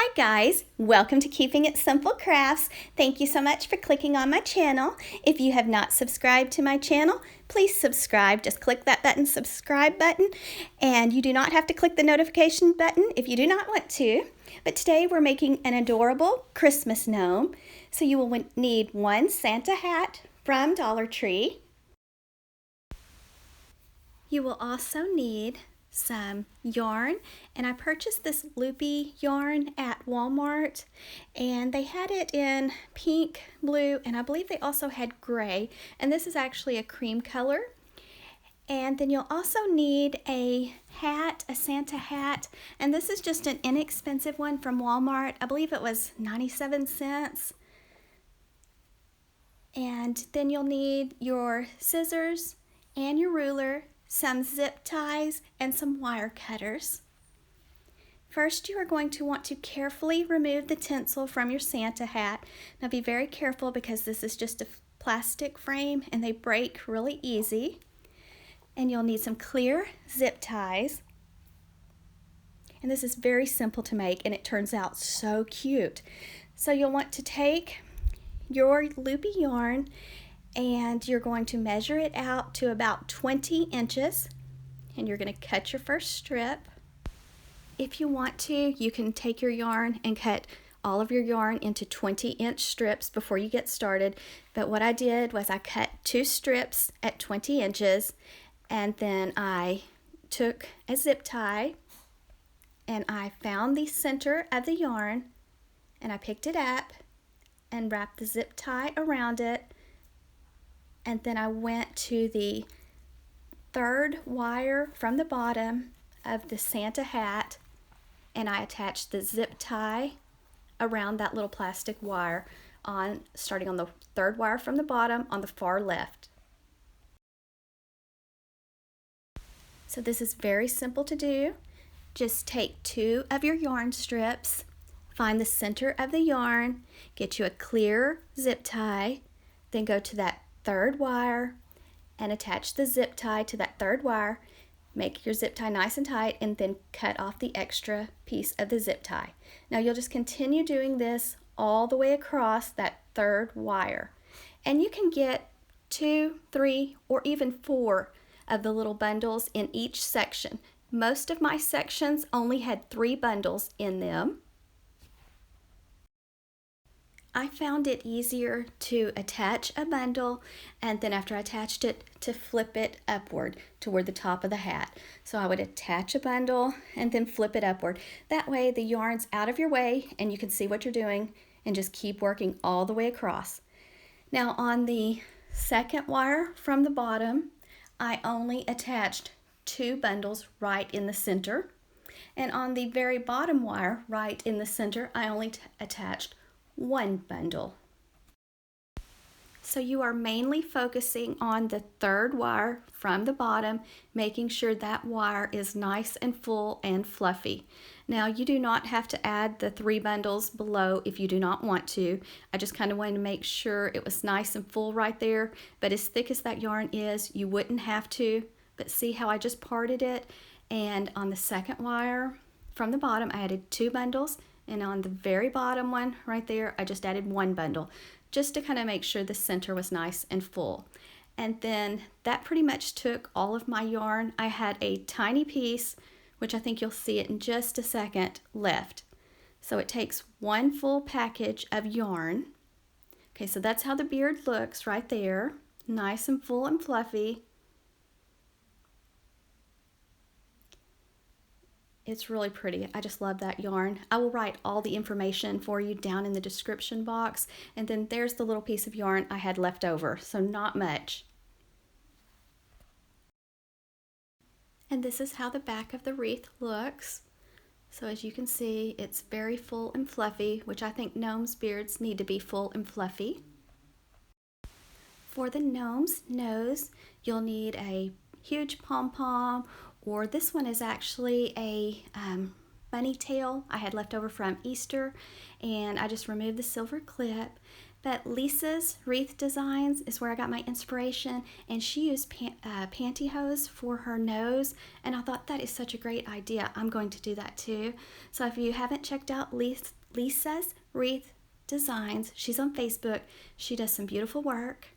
Hi guys, welcome to Keeping It Simple Crafts. Thank you so much for clicking on my channel. If you have not subscribed to my channel, please subscribe. Just click that subscribe button, and you do not have to click the notification button if you do not want to. But today we're making an adorable Christmas gnome. So you will need one Santa hat from Dollar Tree. You will also need some yarn, and I purchased this loopy yarn at Walmart, and they had it in pink, blue, and I believe they also had gray, and this is actually a cream color. And then you'll also need a hat, a Santa hat, and this is just an inexpensive one from Walmart. I believe it was 97 cents. And then you'll need your scissors and your ruler, some zip ties, and some wire cutters. First, you are going to want to carefully remove the tinsel from your Santa hat. Now be very careful because this is just a plastic frame and they break really easy. And you'll need some clear zip ties. And this is very simple to make, and it turns out so cute. So you'll want to take your loopy yarn and you're going to measure it out to about 20 inches, and you're going to cut your first strip. If you want to, you can take your yarn and cut all of your yarn into 20-inch strips before you get started, but what I did was I cut 2 strips at 20 inches, and then I took a zip tie and I found the center of the yarn and I picked it up and wrapped the zip tie around it. And then I went to the third wire from the bottom of the Santa hat and I attached the zip tie around that little plastic wire starting on the third wire from the bottom on the far left. So this is very simple to do. Just take 2 of your yarn strips, find the center of the yarn, get you a clear zip tie, then go to that third wire and attach the zip tie to that third wire. Make your zip tie nice and tight and then cut off the extra piece of the zip tie. Now you'll just continue doing this all the way across that third wire. And you can get 2, 3, or even 4 of the little bundles in each section. Most of my sections only had 3 bundles in them. I found it easier to attach a bundle and then after I attached it to flip it upward toward the top of the hat. So I would attach a bundle and then flip it upward. That way the yarn's out of your way and you can see what you're doing and just keep working all the way across. Now on the second wire from the bottom, I only attached 2 bundles right in the center. And on the very bottom wire right in the center, I only attached 1 bundle. So you are mainly focusing on the third wire from the bottom, making sure that wire is nice and full and fluffy. Now you do not have to add the 3 bundles below if you do not want to. I just kind of wanted to make sure it was nice and full right there, but as thick as that yarn is, you wouldn't have to. But see how I just parted it? And on the second wire from the bottom, I added 2 bundles. And on the very bottom one right there, I just added 1 bundle just to kind of make sure the center was nice and full. And then that pretty much took all of my yarn. I had a tiny piece, which I think you'll see it in just a second, left. So it takes 1 full package of yarn. Okay, so that's how the beard looks right there. Nice and full and fluffy. It's really pretty. I just love that yarn. I will write all the information for you down in the description box. And then there's the little piece of yarn I had left over, so not much. And this is how the back of the wreath looks. So as you can see, it's very full and fluffy, which I think gnomes' beards need to be full and fluffy. For the gnome's nose, you'll need a huge pom-pom, or this one is actually a bunny tail I had left over from Easter, and I just removed the silver clip. But Lisa's Wreath Designs is where I got my inspiration, and she used pantyhose for her nose, and I thought that is such a great idea. I'm going to do that too. So if you haven't checked out Lisa's Wreath Designs, she's on Facebook. She does some beautiful work.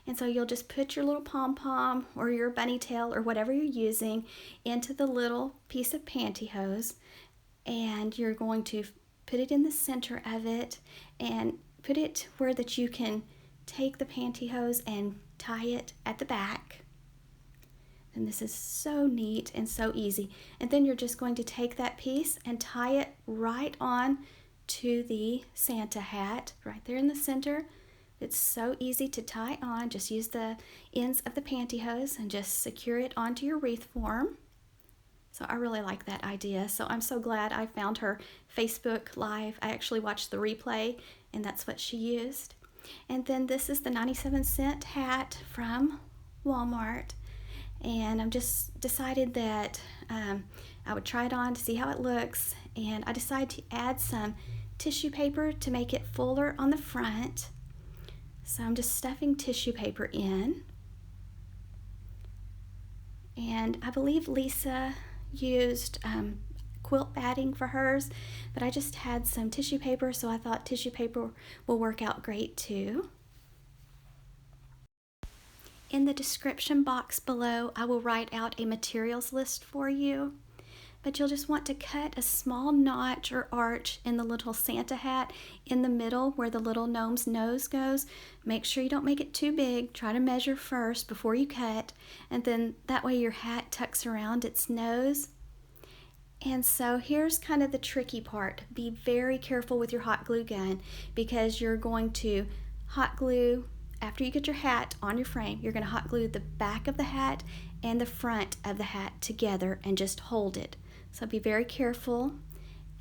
And so you'll just put your little pom-pom or your bunny tail or whatever you're using into the little piece of pantyhose, and you're going to put it in the center of it and put it where that you can take the pantyhose and tie it at the back. And this is so neat and so easy. And then you're just going to take that piece and tie it right on to the Santa hat right there in the center. It's so easy to tie on. Just use the ends of the pantyhose and just secure it onto your wreath form. So I really like that idea. So I'm so glad I found her Facebook Live. I actually watched the replay, and that's what she used. And then this is the 97-cent hat from Walmart. And I'm just decided that I would try it on to see how it looks. And I decided to add some tissue paper to make it fuller on the front. So I'm just stuffing tissue paper in. And I believe Lisa used quilt batting for hers, but I just had some tissue paper, so I thought tissue paper will work out great too. In the description box below, I will write out a materials list for you. But you'll just want to cut a small notch or arch in the little Santa hat in the middle where the little gnome's nose goes. Make sure you don't make it too big. Try to measure first before you cut, and then that way your hat tucks around its nose. And so here's kind of the tricky part. Be very careful with your hot glue gun, because you're going to hot glue, after you get your hat on your frame, you're going to hot glue the back of the hat and the front of the hat together and just hold it. So be very careful,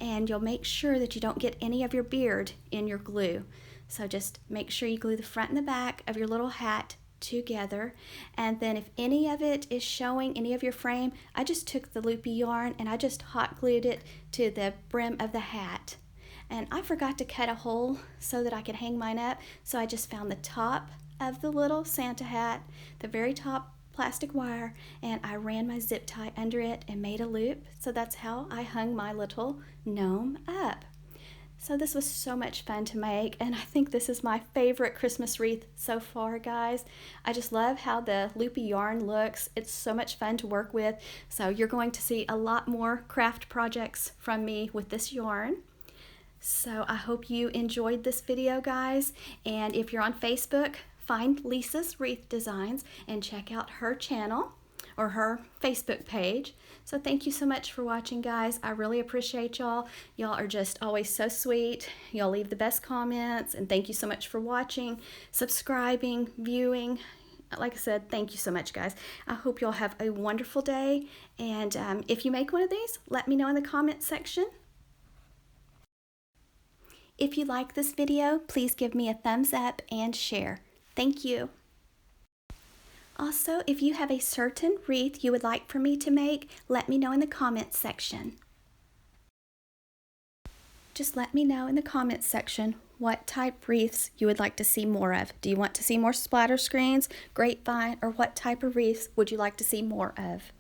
and you'll make sure that you don't get any of your beard in your glue. So just make sure you glue the front and the back of your little hat together. And then if any of it is showing, any of your frame, I just took the loopy yarn and I just hot glued it to the brim of the hat. And I forgot to cut a hole so that I could hang mine up, so I just found the top of the little Santa hat, the very top plastic wire, and I ran my zip tie under it and made a loop. So that's how I hung my little gnome up. So this was so much fun to make, and I think this is my favorite Christmas wreath so far, guys. I just love how the loopy yarn looks. It's so much fun to work with. So you're going to see a lot more craft projects from me with this yarn. So I hope you enjoyed this video, guys, and if you're on Facebook, find Lisa's Wreath Designs and check out her channel or her Facebook page. So thank you so much for watching, guys. I really appreciate y'all. Y'all are just always so sweet. Y'all leave the best comments, and thank you so much for watching, subscribing, viewing. Like I said, thank you so much, guys. I hope y'all have a wonderful day, and if you make one of these, let me know in the comment section. If you like this video, please give me a thumbs up and share. Thank you. Also, if you have a certain wreath you would like for me to make, let me know in the comments section. Just let me know in the comments section what type wreaths you would like to see more of. Do you want to see more splatter screens, grapevine, or what type of wreaths would you like to see more of?